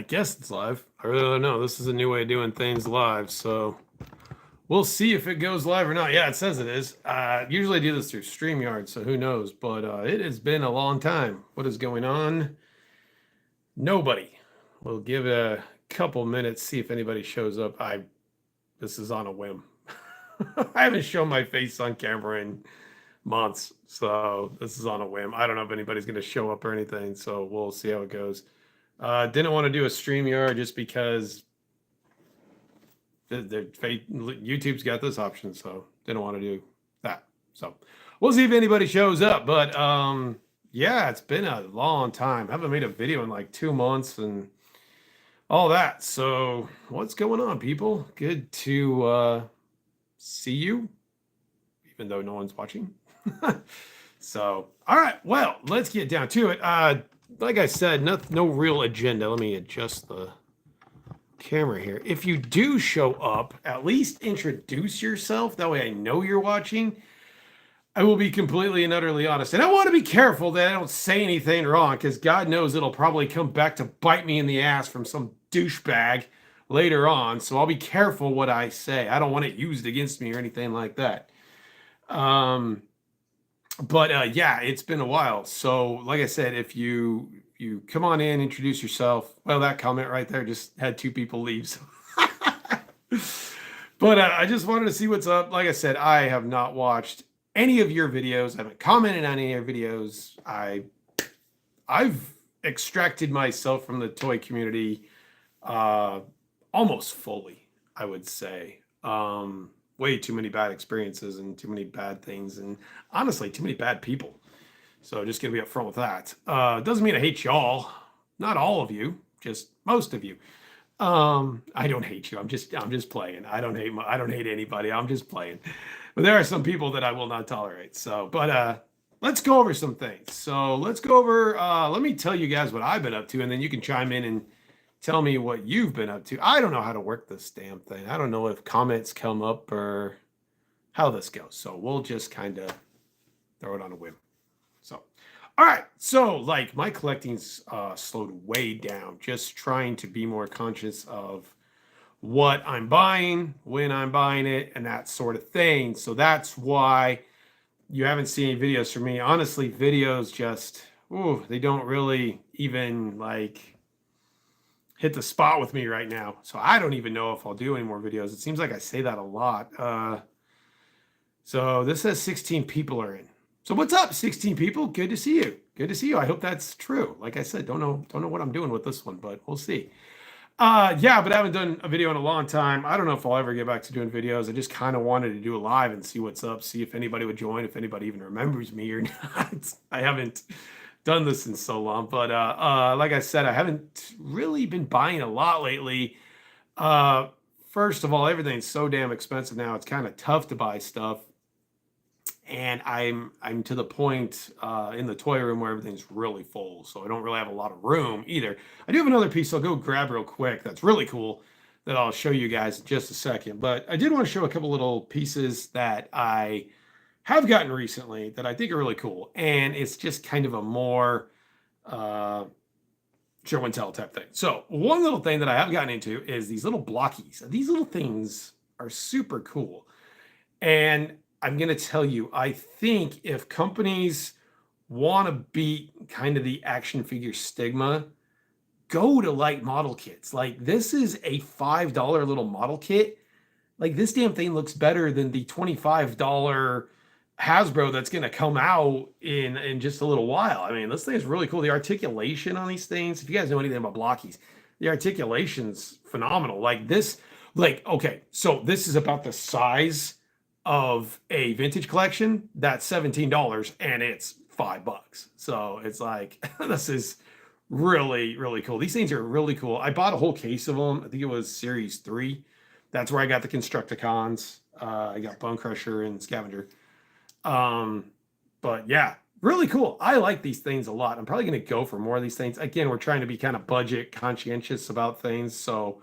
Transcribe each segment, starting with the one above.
guess it's live. I really don't know. This is a new way of doing things live, so we'll see if it goes live or not. Yeah, it says it is. Usually I do this through StreamYard, so who knows? But it has been a long time. What is going on? Nobody. We'll give it a couple minutes, see if anybody shows up. This is on a whim. I haven't shown my face on camera in months, so this is on a whim. I don't know if anybody's going to show up or anything, so we'll see how it goes. Didn't want to do a StreamYard just because YouTube's got this option, so didn't want to do that. So we'll see if anybody shows up. But yeah, it's been a long time. I haven't made a video in like 2 months and all that. So what's going on, people? Good to see you, even though no one's watching. So, all right, well, let's get down to it. Like I said, no real agenda. Let me adjust the camera here. If you do show up, at least introduce yourself. That way I know you're watching. I will be completely and utterly honest. And I want to be careful that I don't say anything wrong, because God knows it'll probably come back to bite me in the ass from some douchebag later on. So I'll be careful what I say. I don't want it used against me or anything like that. But yeah, it's been a while. So like I said, if you come on in, introduce yourself. Well, that comment right there just had 2 people leave. So. But I just wanted to see what's up. Like I said, I have not watched any of your videos. I haven't commented on any of your videos. I've extracted myself from the toy community almost fully, I would say. Way too many bad experiences and too many bad things, and honestly, too many bad people. So just gonna be upfront with that. Doesn't mean I hate y'all. Not all of you, just most of you. I don't hate you. I'm just playing. I don't hate anybody. I'm just playing. But there are some people that I will not tolerate. So, but let's go over some things. So let's go over. Let me tell you guys what I've been up to, and then you can chime in and tell me what you've been up to. I don't know how to work this damn thing. I don't know if comments come up or how this goes. So we'll just kind of throw it on a whim. So, all right. So like my collecting's slowed way down. Just trying to be more conscious of what I'm buying, when I'm buying it, and that sort of thing. So that's why you haven't seen any videos from me. Honestly, videos just, they don't really even like hit the spot with me right now. So I don't even know if I'll do any more videos. It seems like I say that a lot. So this says 16 people are in. So what's up, 16 people? Good to see you. Good to see you. I hope that's true. Like I said, don't know what I'm doing with this one, but we'll see. Yeah, but I haven't done a video in a long time. I don't know if I'll ever get back to doing videos. I just kind of wanted to do a live and see what's up, see if anybody would join, if anybody even remembers me or not. I haven't done this in so long, but like I said, I haven't really been buying a lot lately. First of all, everything's so damn expensive now. It's kind of tough to buy stuff, and I'm to the point in the toy room where everything's really full, so I don't really have a lot of room either. I do have another piece I'll go grab real quick that's really cool that I'll show you guys in just a second, but I did want to show a couple little pieces that I have gotten recently that I think are really cool, and it's just kind of a more show and tell type thing. So one little thing that I have gotten into is these little blockies. These little things are super cool, and I'm going to tell you, I think if companies want to beat kind of the action figure stigma, go to like model kits. Like this is a $5 little model kit. Like this damn thing looks better than the $25 Hasbro that's going to come out in just a little while. I mean, this thing is really cool. The articulation on these things, if you guys know anything about blockies, the articulation's phenomenal. Like this, like, okay, so this is about the size of a vintage collection. That's $17 and it's $5. So it's like, this is really, really cool. These things are really cool. I bought a whole case of them. I think it was series 3. That's where I got the Constructicons. I got Bone Crusher and Scavenger. But yeah, really cool. I like these things a lot. I'm probably going to go for more of these things. Again, we're trying to be kind of budget conscientious about things. So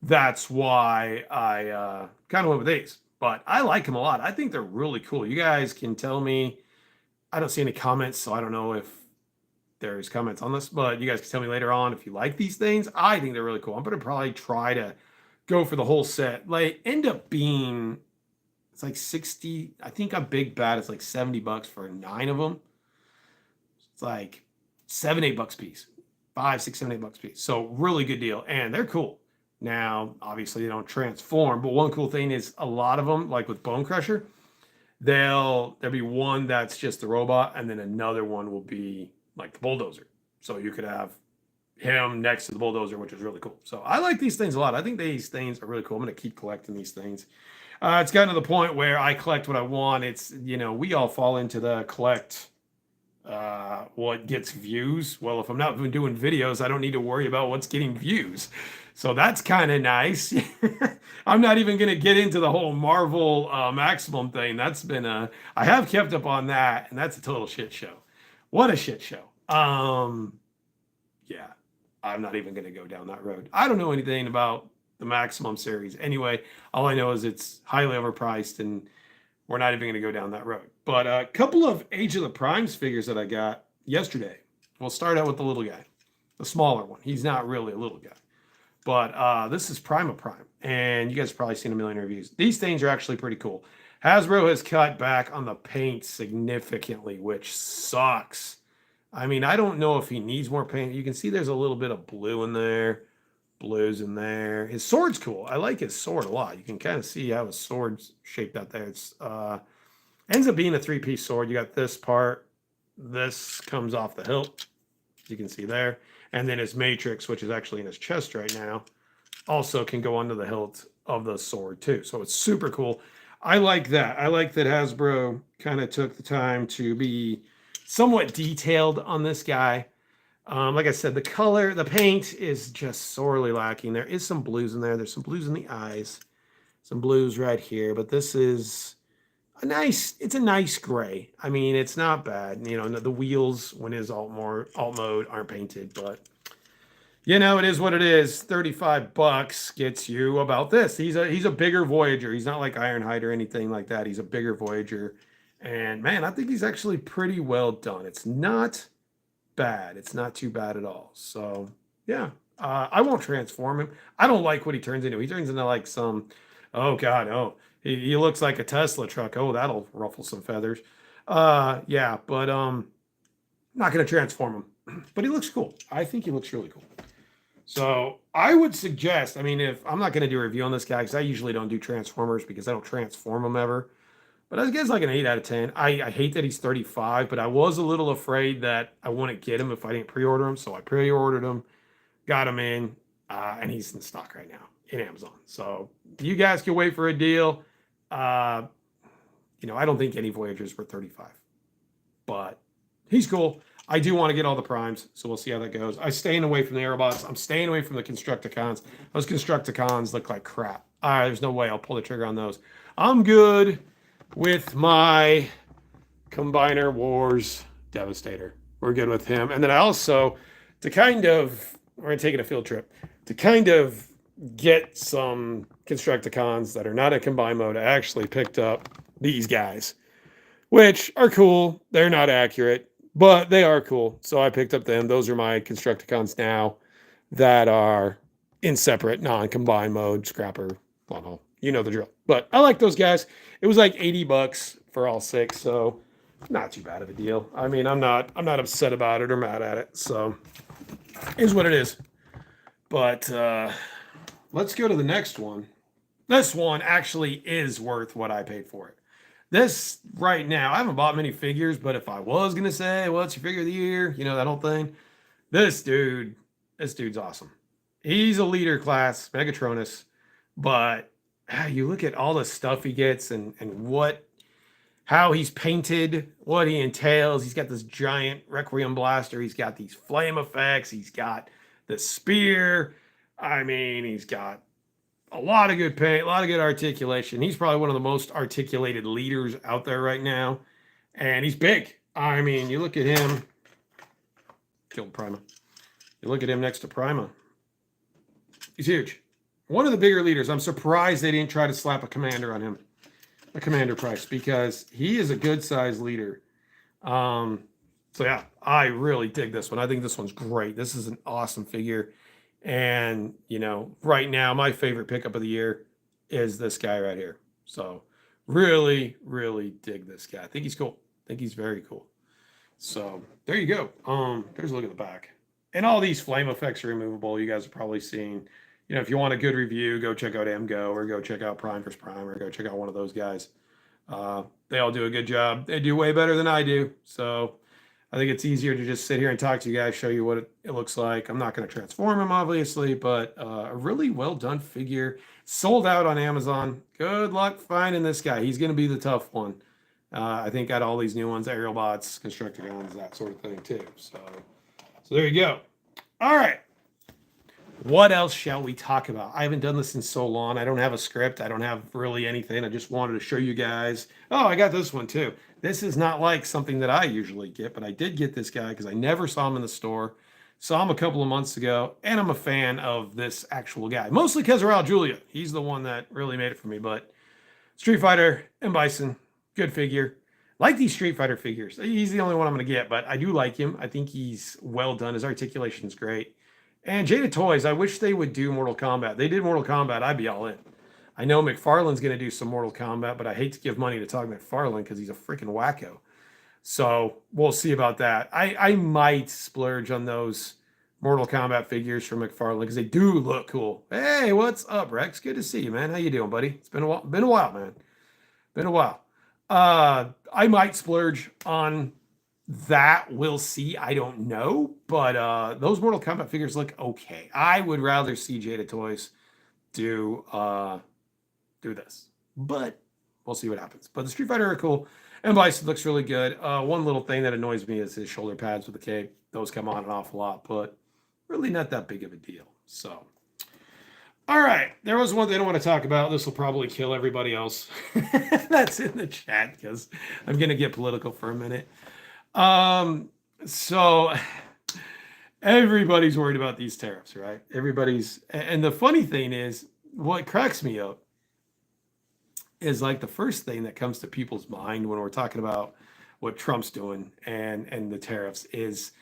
that's why I kind of went with these. But I like them a lot. I think they're really cool. You guys can tell me. I don't see any comments, so I don't know if there's comments on this, but you guys can tell me later on if you like these things. I think they're really cool. I'm gonna probably try to go for the whole set. Like end up being it's like 60. I think on Big Bad it's like $70 for 9 of them. It's like $7-8 piece. 5, 6, 7, $8 piece. So really good deal. And they're cool. Now, obviously they don't transform, but one cool thing is a lot of them, like with Bone Crusher, there'll be one that's just the robot, and then another one will be like the bulldozer. So you could have him next to the bulldozer, which is really cool. So I like these things a lot. I think these things are really cool. I'm going to keep collecting these things. It's gotten to the point where I collect what I want. It's, we all fall into the collect what gets views. Well, if I'm not doing videos, I don't need to worry about what's getting views. So that's kind of nice. I'm not even going to get into the whole Marvel Maximum thing. I have kept up on that, and that's a total shit show. What a shit show. Yeah, I'm not even going to go down that road. I don't know anything about the Maximum series. Anyway, all I know is it's highly overpriced, and we're not even going to go down that road. But a couple of Age of the Primes figures that I got yesterday. We'll start out with the little guy, the smaller one. He's not really a little guy. But this is Prime of Prime, and you guys have probably seen a million reviews. These things are actually pretty cool. Hasbro has cut back on the paint significantly, which sucks. I mean, I don't know if he needs more paint. You can see there's a little bit of blue in there, blues in there. His sword's cool. I like his sword a lot. You can kind of see how his sword's shaped out there. It's ends up being a 3-piece sword. You got this part. This comes off the hilt, as you can see there. And then his matrix, which is actually in his chest right now, also can go onto the hilt of the sword too. So it's super cool. I like that. I like that Hasbro kind of took the time to be somewhat detailed on this guy. Like I said, the color, the paint is just sorely lacking. There is some blues in there. There's some blues in the eyes, some blues right here. But this is it's a nice gray. I mean, it's not bad. The wheels when his alt mode aren't painted, but it is what it is. $35 gets you about this. He's a bigger Voyager. He's not like Ironhide or anything like that. He's a bigger Voyager. And man, I think he's actually pretty well done. It's not bad. It's not too bad at all. So yeah, I won't transform him. I don't like what he turns into. He turns into like some, oh God, oh. He looks like a Tesla truck. Oh, that'll ruffle some feathers. Yeah, but not going to transform him. But he looks cool. I think he looks really cool. So I would suggest, if I'm not going to do a review on this guy, because I usually don't do Transformers because I don't transform him ever. But I guess like an 8 out of 10. I hate that he's 35, but I was a little afraid that I wouldn't get him if I didn't pre-order him. So I pre-ordered him, got him in, and he's in stock right now in Amazon. So you guys can wait for a deal. I don't think any Voyagers were 35, but he's cool. I do want to get all the primes, so we'll see how that goes. I'm staying away from the Aerobots. I'm staying away from the Constructicons. Those Constructicons look like crap. There's no way I'll pull the trigger on those. I'm good with my Combiner Wars Devastator. We're good with him. And then I also, we're going to take it a field trip, to kind of get some Constructicons that are not in combine mode. I actually picked up these guys, which are cool. They're not accurate, but they are cool. So I picked up them. Those are my Constructicons now that are in separate, non-combine mode, scrapper, blah, blah. You know the drill. But I like those guys. It was like $80 for all 6, so not too bad of a deal. I'm not upset about it or mad at it. So it is what it is. But let's go to the next one. This one actually is worth what I paid for it. This right now, I haven't bought many figures, but if I was going to say, what's your figure of the year? That whole thing. This dude's awesome. He's a leader class, Megatronus, but you look at all the stuff he gets and how he's painted, what he entails. He's got this giant Requiem blaster. He's got these flame effects. He's got the spear. He's got a lot of good paint, a lot of good articulation. He's probably one of the most articulated leaders out there right now. And he's big. You look at him. Killed Prima. You look at him next to Prima. He's huge. One of the bigger leaders. I'm surprised they didn't try to slap a commander on him. A commander price, because he is a good-sized leader. So yeah, I really dig this one. I think this one's great. This is an awesome figure. And, right now my favorite pickup of the year is this guy right here. So really, really dig this guy. I think he's cool. I think he's very cool. So there you go. There's a look at the back. And all these flame effects are removable. You guys have probably seen. If you want a good review, go check out MGO or go check out Prime vs. Prime or go check out one of those guys. They all do a good job. They do way better than I do. So I think it's easier to just sit here and talk to you guys, show you what it looks like. I'm not going to transform him, obviously, but a really well done figure. Sold out on Amazon. Good luck finding this guy. He's going to be the tough one. I think got all these new ones, aerial bots, Constructicons, that sort of thing too. So there you go. All right. What else shall we talk about? I haven't done this in so long. I don't have a script. I don't have really anything. I just wanted to show you guys. Oh, I got this one too. This is not like something that I usually get, but I did get this guy because I never saw him in the store. Saw him a couple of months ago, and I'm a fan of this actual guy. Mostly because of Raul Julia. He's the one that really made it for me. But Street Fighter and Bison, good figure. Like these Street Fighter figures. He's the only one I'm going to get, but I do like him. I think he's well done. His articulation's great. And Jada Toys, I wish they would do Mortal Kombat. They did Mortal Kombat, I'd be all in. I know McFarlane's going to do some Mortal Kombat, but I hate to give money to Todd McFarlane because he's a freaking wacko. So we'll see about that. I might splurge on those Mortal Kombat figures from McFarlane because they do look cool. Hey, what's up, Rex? Good to see you, man. How you doing, buddy? It's been a while. Been a while, man. Been a while. I might splurge on that. We'll see. I don't know. But those Mortal Kombat figures look okay. I would rather see Jada Toys do this. But we'll see what happens. But the Street Fighter are cool. And Bison looks really good. One little thing that annoys me is his shoulder pads with the cape. Those come on an awful lot, but really not that big of a deal. So, all right. There was one thing I want to talk about. This will probably kill everybody else that's in the chat because I'm going to get political for a minute. So everybody's worried about these tariffs, right? And the funny thing is, what cracks me up is like the first thing that comes to people's mind when we're talking about what Trump's doing and the tariffs is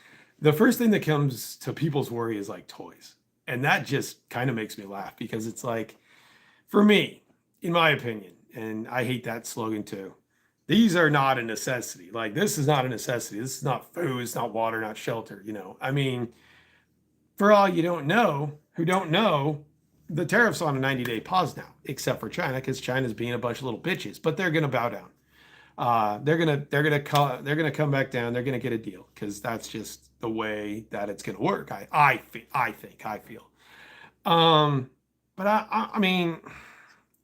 the first thing that comes to people's worry is like toys. And that just kind of makes me laugh because it's like, for me, in my opinion, and I hate that slogan too, these are not a necessity. Like, this is not a necessity. This is not food. It's not water, not shelter. I mean, for all you who don't know, the tariff's on a 90-day pause now, except for China, because China's being a bunch of little bitches. But they're going to bow down. They're gonna come back down. They're gonna get a deal because that's just the way that it's gonna work. I feel. But I mean,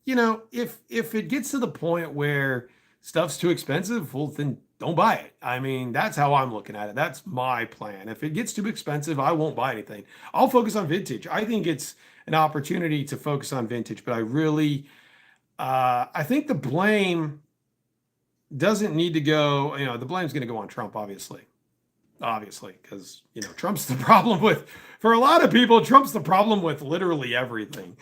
if it gets to the point where stuff's too expensive, well, then don't buy it. I mean, that's how I'm looking at it. That's my plan. If it gets too expensive, I won't buy anything. I'll focus on vintage. I think it's an opportunity to focus on vintage, but I think the blame doesn't need to go, the blame's going to go on Trump, obviously, because, Trump's the problem for a lot of people, Trump's the problem with literally everything.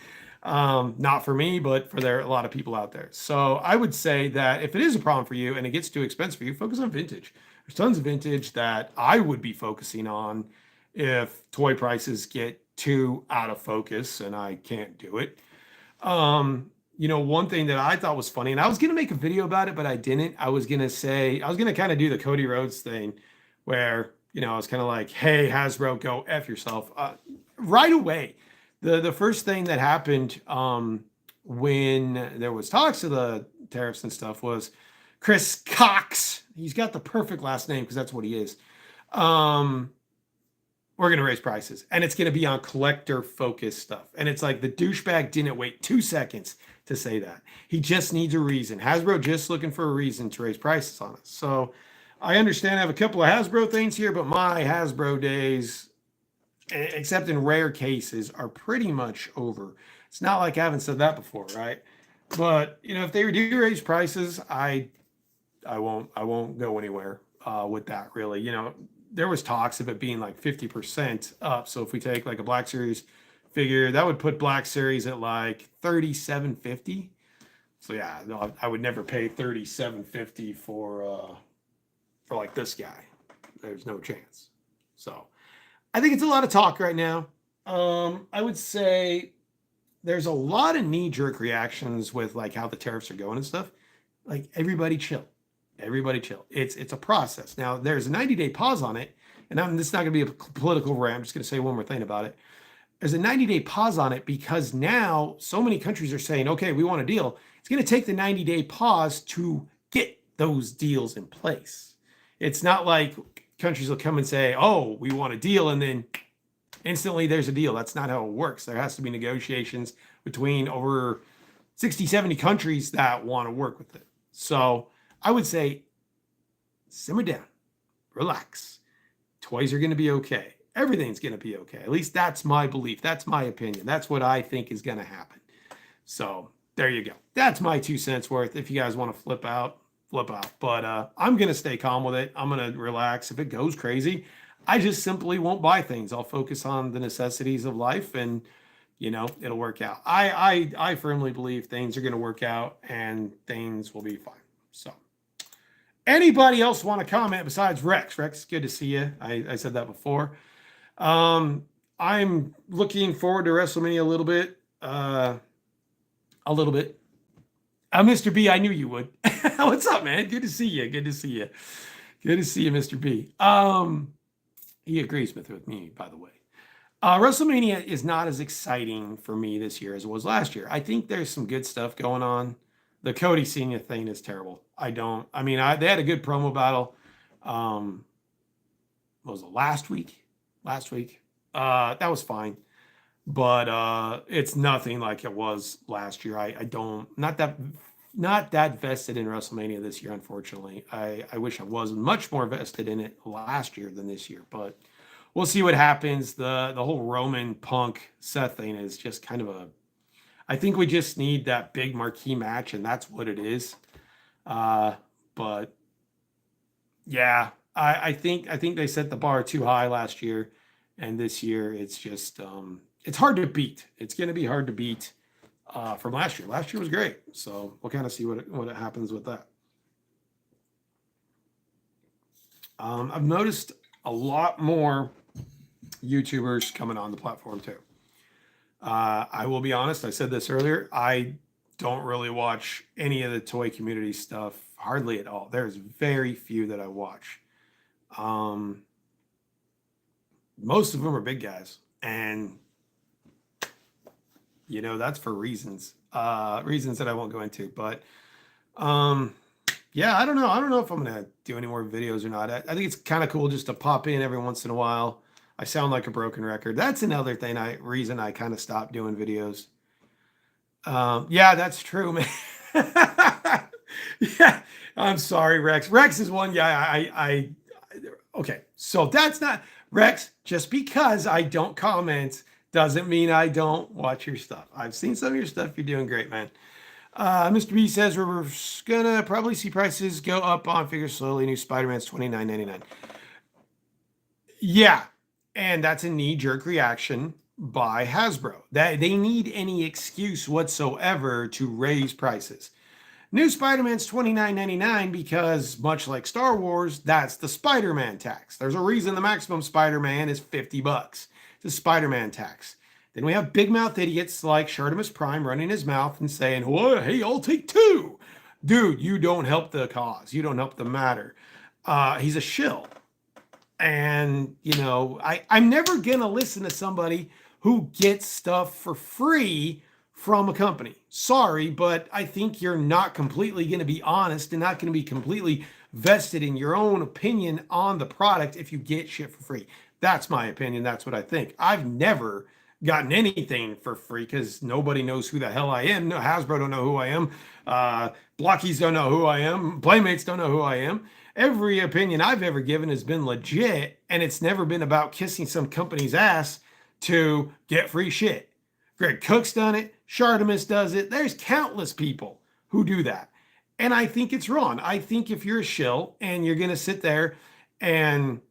Not for me, but for a lot of people out there. So I would say that if it is a problem for you and it gets too expensive for you, focus on vintage. There's tons of vintage that I would be focusing on if toy prices get too out of focus and I can't do it. One thing that I thought was funny, and I was going to make a video about it, but I didn't. I was going to kind of do the Cody Rhodes thing where, I was kind of like, hey, Hasbro, go F yourself. Right away, the first thing that happened when there was talks of the tariffs and stuff was Chris Cox. He's got the perfect last name because that's what he is. We're going to raise prices, and it's going to be on collector-focused stuff. And it's like the douchebag didn't wait 2 seconds to say that. He just needs a reason. Hasbro just looking for a reason to raise prices on us. So I understand I have a couple of Hasbro things here, but my Hasbro days, except in rare cases, are pretty much over. It's not like I haven't said that before, right? But, if they do raise prices, I won't go anywhere with that, really. There was talks of it being like 50% up. So if we take like a Black Series figure, that would put Black Series at like $37.50. So yeah, I would never pay $37.50 for like this guy. There's no chance. So I think it's a lot of talk right now. I would say there's a lot of knee-jerk reactions with like how the tariffs are going and stuff. Like everybody chill. Everybody chill. It's a process. Now there's a 90-day pause on it, and this is not going to be a political rant. I'm just going to say one more thing about it. There's a 90-day pause on it because now so many countries are saying, okay, we want a deal. It's going to take the 90-day pause to get those deals in place. It's not like countries will come and say, oh, we want a deal, and then instantly there's a deal. That's not how it works. There has to be negotiations between over 60, 70 countries that want to work with it. So I would say simmer down, relax. Toys are going to be okay. Everything's going to be okay. At least that's my belief. That's my opinion. That's what I think is going to happen. So there you go. That's my 2 cents worth. If you guys want to flip out, flip out. But I'm going to stay calm with it. I'm going to relax. If it goes crazy, I just simply won't buy things. I'll focus on the necessities of life, and it'll work out. I firmly believe things are going to work out and things will be fine. So anybody else want to comment besides Rex? Rex, good to see you. I said that before. I'm looking forward to WrestleMania a little bit. Mr. B, I knew you would. What's up, man? Good to see you. Good to see you. Good to see you, Mr. B. He agrees with me, by the way. WrestleMania is not as exciting for me this year as it was last year. I think there's some good stuff going on. The Cody Cena thing is terrible. They had a good promo battle. What was it, last week? That was fine. But it's nothing like it was last year. Not that vested in WrestleMania this year, unfortunately. I wish I was much more vested in it last year than this year, but we'll see what happens. The whole Roman Punk Seth thing is just kind of I think we just need that big marquee match, and that's what it is. But yeah, I think they set the bar too high last year, and this year it's just it's hard to beat. It's going to be hard to beat from last year. Last year was great, so we'll kind of see what happens with that. I've noticed a lot more YouTubers coming on the platform too. I will be honest, I said this earlier, I don't really watch any of the toy community stuff, hardly at all. There's very few that I watch. Most of them are big guys, and that's for reasons that I won't go into. But yeah, I don't know if I'm gonna do any more videos or not. I think it's kind of cool just to pop in every once in a while. I sound like a broken record. That's another reason I kind of stopped doing videos. Yeah, that's true, man. Yeah, I'm sorry, Rex. Rex is one guy okay, so that's not Rex. Just because I don't comment doesn't mean I don't watch your stuff. I've seen some of your stuff. You're doing great, man. Mr. B says we're gonna probably see prices go up on figures slowly. New Spider-Man's $29.99. Yeah, and that's a knee-jerk reaction by Hasbro. That they need any excuse whatsoever to raise prices. New Spider-Man's $29.99 because, much like Star Wars, that's the Spider-Man tax. There's a reason the maximum Spider-Man is $50. It's a Spider-Man tax. Then we have big mouth idiots like YUKONIMUS Prime running his mouth and saying, "Oh, hey, I'll take two." Dude, you don't help the cause. You don't help the matter. He's a shill. And, I'm never going to listen to somebody who gets stuff for free from a company. Sorry, but I think you're not completely going to be honest and not going to be completely vested in your own opinion on the product if you get shit for free. That's my opinion. That's what I think. I've never gotten anything for free because nobody knows who the hell I am. No, Hasbro don't know who I am. Blockies don't know who I am. Playmates don't know who I am. Every opinion I've ever given has been legit, and it's never been about kissing some company's ass to get free shit. Greg Cook's done it. YUKONIMUS does it. There's countless people who do that. And I think it's wrong. I think if you're a shill and you're going to sit there and,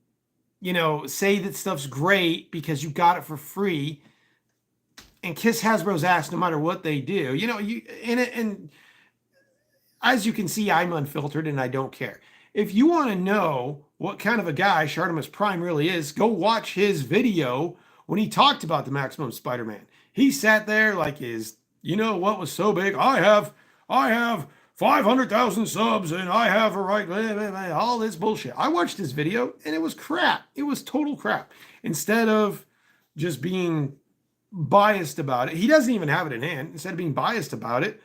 say that stuff's great because you got it for free and kiss Hasbro's ass no matter what they do, and as you can see, I'm unfiltered and I don't care. If you want to know what kind of a guy YUKONIMUS Prime really is, go watch his video when he talked about the Maximum Spider-Man. He sat there like his, you know what was so big? I have 500,000 subs and I have a right, all this bullshit. I watched his video and it was crap. It was total crap. Instead of just being biased about it, he doesn't even have it in hand. Instead of being biased about it,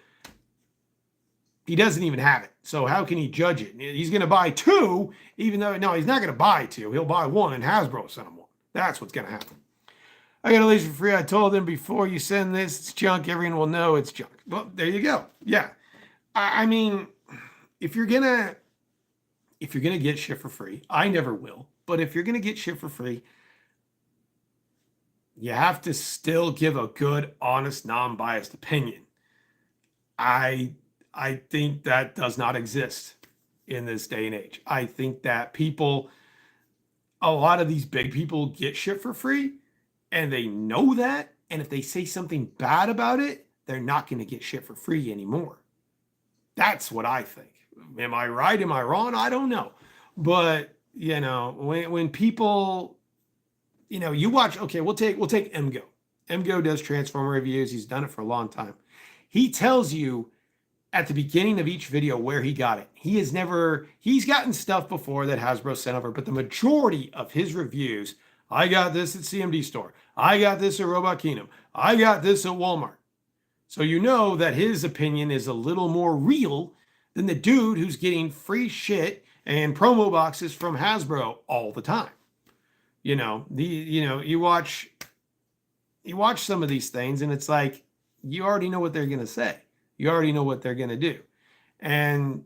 he doesn't even have it. So how can he judge it? He's going to buy two, even though, no, he's not going to buy two. He'll buy one and Hasbro sent him one. That's what's going to happen. I got a lease for free. I told them before you send this, it's junk. Everyone will know it's junk. Well, there you go. Yeah. I mean, if you're going to get shit for free, I never will. But if you're going to get shit for free, you have to still give a good, honest, non-biased opinion. I think that does not exist in this day and age. I think that a lot of these big people get shit for free and they know that. And if they say something bad about it, they're not going to get shit for free anymore. That's what I think. Am I right? Am I wrong? I don't know. But, when people, you watch, okay, we'll take MGO. MGO does Transformer reviews. He's done it for a long time. He tells you at the beginning of each video where he got it. He's gotten stuff before that Hasbro sent over, but the majority of his reviews, I got this at CMD store. I got this at Robot Kingdom. I got this at Walmart. So you know that his opinion is a little more real than the dude who's getting free shit and promo boxes from Hasbro all the time. You watch some of these things and it's like, you already know what they're going to say. You already know what they're going to do. And,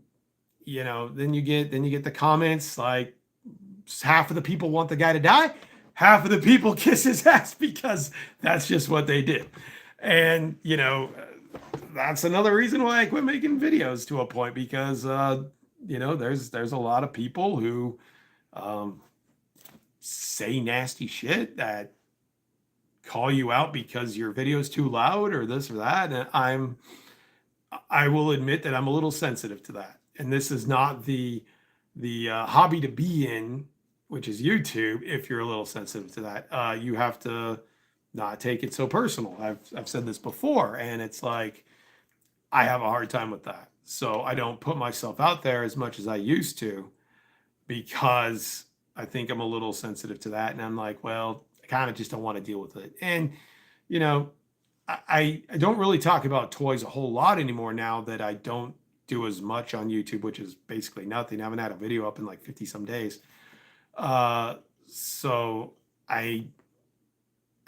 then you get the comments like half of the people want the guy to die. Half of the people kiss his ass because that's just what they do. And, that's another reason why I quit making videos to a point because, there's a lot of people who say nasty shit that call you out because your video is too loud or this or that. And I will admit that I'm a little sensitive to that. And this is not the hobby to be in, which is YouTube. If you're a little sensitive to that, you have to not take it so personal. I've said this before, and it's like I have a hard time with that. So I don't put myself out there as much as I used to because I think I'm a little sensitive to that. And I'm like, well, I kind of just don't want to deal with it. And, I don't really talk about toys a whole lot anymore now that I don't do as much on YouTube, which is basically nothing. I haven't had a video up in like 50 some days. So I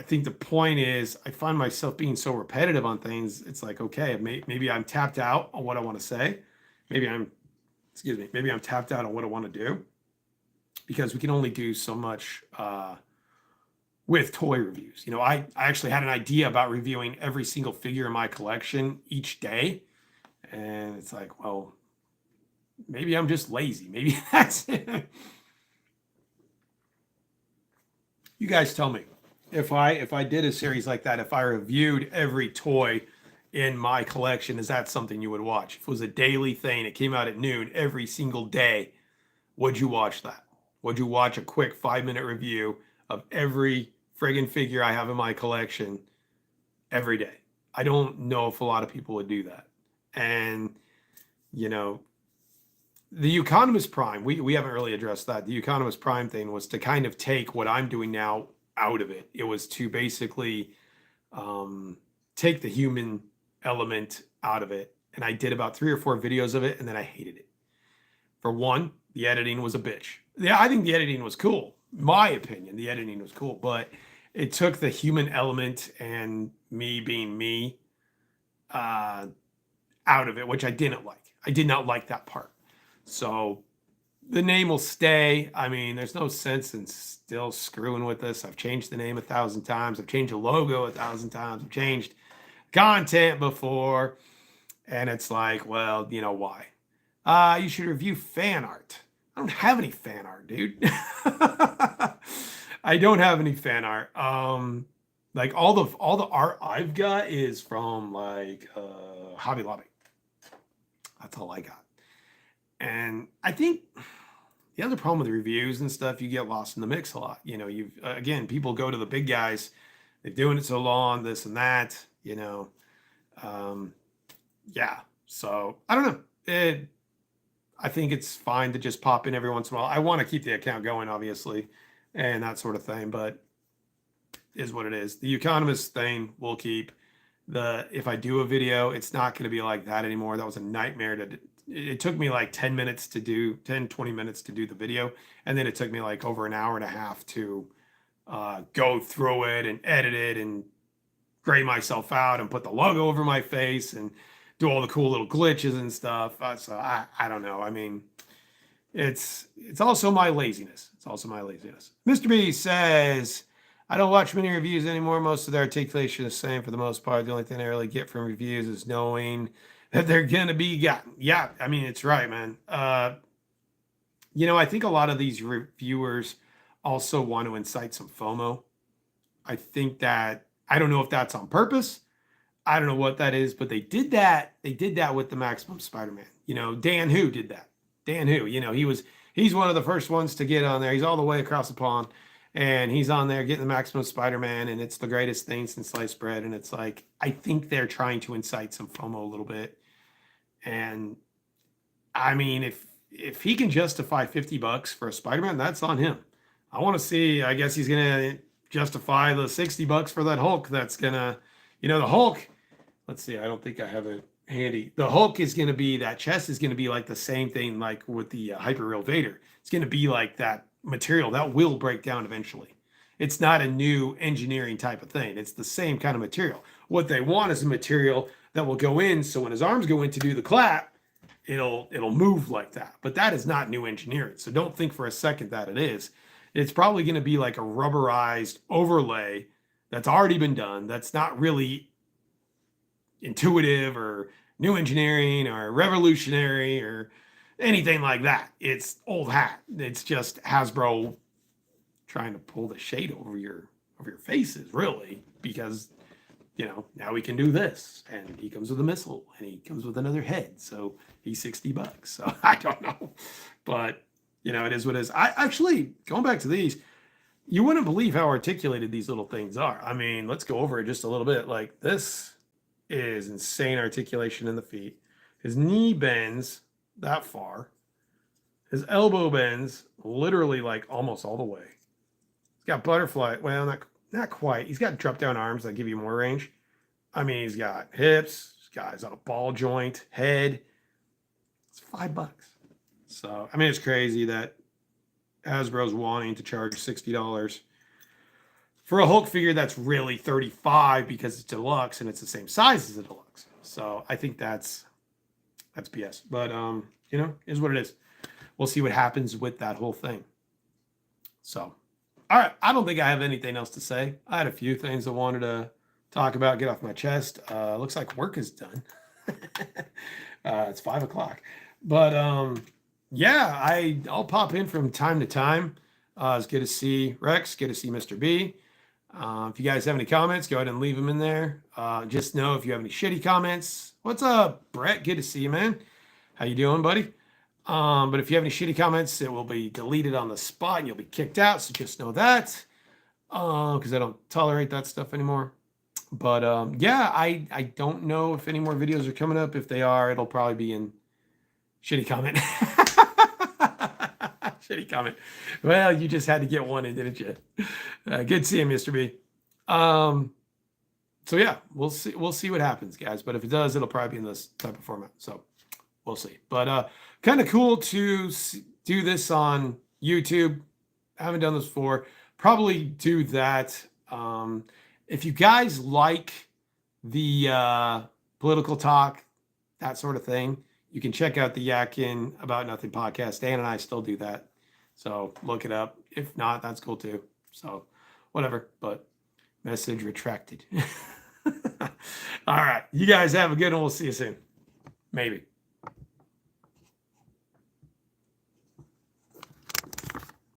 think the point is I find myself being so repetitive on things. It's like, okay, maybe I'm tapped out on what I want to say. Maybe I'm tapped out on what I want to do because we can only do so much, with toy reviews. I actually had an idea about reviewing every single figure in my collection each day. And it's like, well, maybe I'm just lazy. Maybe that's it. You guys tell me if I did a series like that, if I reviewed every toy in my collection, is that something you would watch? If it was a daily thing, it came out at noon every single day, would you watch that? Would you watch a quick 5-minute review of every friggin' figure I have in my collection every day? I don't know if a lot of people would do that. And, the YUKONIMUS Prime, we haven't really addressed that. The YUKONIMUS Prime thing was to kind of take what I'm doing now out of it. It was to basically take the human element out of it. And I did about 3 or 4 videos of it, and then I hated it. For one, the editing was a bitch. Yeah, I think the editing was cool. My opinion, the editing was cool, but it took the human element and me being me out of it, which I didn't like. I did not like that part. So the name will stay. I mean, there's no sense in still screwing with this. I've changed the name 1,000 times. I've changed the logo 1,000 times. I've changed content before. And it's like, well, why? You should review fan art. I don't have any fan art, dude. I don't have any fan art. Like all the art I've got is from like Hobby Lobby. That's all I got. And I think the other problem with reviews and stuff, you get lost in the mix a lot. Again, people go to the big guys, they're doing it so long, this and that, um, yeah. So I don't know. I think it's fine to just pop in every once in a while. I want to keep the account going, obviously, and that sort of thing, but is what it is. The Euconymous thing will keep. If I do a video, it's not going to be like that anymore. That was a nightmare it took me like 20 minutes to do the video. And then it took me like over an hour and a half to go through it and edit it and gray myself out and put the logo over my face and do all the cool little glitches and stuff. So I don't know. I mean, it's also my laziness. Mr. B says, I don't watch many reviews anymore. Most of their articulation is the same for the most part. The only thing I really get from reviews is knowing that they're going to be gotten. Yeah, I mean, it's right, man. I think a lot of these reviewers also want to incite some FOMO. I think that, I don't know if that's on purpose. I don't know what that is, but they did that. They did that with the Maximum Spider-Man. Dan Hu did that. Dan Hu, he's one of the first ones to get on there. He's all the way across the pond. And he's on there getting the Maximum Spider-Man, and it's the greatest thing since sliced bread. And it's like, I think they're trying to incite some FOMO a little bit. And I mean, if he can justify $50 for a Spider-Man, that's on him. I want to see, I guess he's going to justify the $60 for that Hulk. That's going to, the Hulk, let's see, I don't think I have it handy. The Hulk is going to be, that chest is going to be like the same thing like with the Hyper-Real Vader. It's going to be like that material that will break down eventually. It's not a new engineering type of thing. It's the same kind of material. What they want is a material that will go in, so when his arms go in to do the clap, it'll move like that. But that is not new engineering. So don't think for a second that it is. It's probably going to be like a rubberized overlay that's already been done. That's not really intuitive or new engineering or revolutionary or anything like that. It's old hat. It's just Hasbro trying to pull the shade over your faces, really, because now we can do this, and he comes with a missile, and he comes with another head, so he's $60. So I don't know, but it is what it is. I actually, going back to these, you wouldn't believe how articulated these little things are. I mean, let's go over it just a little bit. Like, this is insane articulation in the feet. His knee bends that far. His elbow bends literally like almost all the way. He's got butterfly. Well, not quite. He's got drop down arms that give you more range. I mean, he's got hips. He's got a ball joint, head. It's $5. So, I mean, it's crazy that Hasbro's wanting to charge $60 for a Hulk figure that's really $35 because it's deluxe and it's the same size as a deluxe. So I think that's BS. But is what it is. We'll see what happens with that whole thing. So, all right. I don't think I have anything else to say. I had a few things I wanted to talk about, get off my chest. Looks like work is done. It's 5 o'clock. But yeah, I'll pop in from time to time. It's good to see Rex. Good to see Mr. B. If you guys have any comments, go ahead and leave them in there. Just know if you have any shitty comments. What's up, Brett? Good to see you, man. How you doing, buddy? But if you have any shitty comments, it will be deleted on the spot and you'll be kicked out. So just know that, because I don't tolerate that stuff anymore. But yeah, I don't know if any more videos are coming up. If they are, it'll probably be in shitty comment. Shitty comment. Well, you just had to get one in, didn't you? Good seeing Mr. B. So yeah, we'll see what happens, guys. But if it does, it'll probably be in this type of format. So we'll see. But kind of cool to do this on YouTube. I haven't done this before. Probably do that. If you guys like the political talk, that sort of thing, you can check out the Yakin About Nothing podcast. Dan and I still do that. So look it up. If not, that's cool too. So whatever. But message retracted. All right. You guys have a good one. We'll see you soon. Maybe.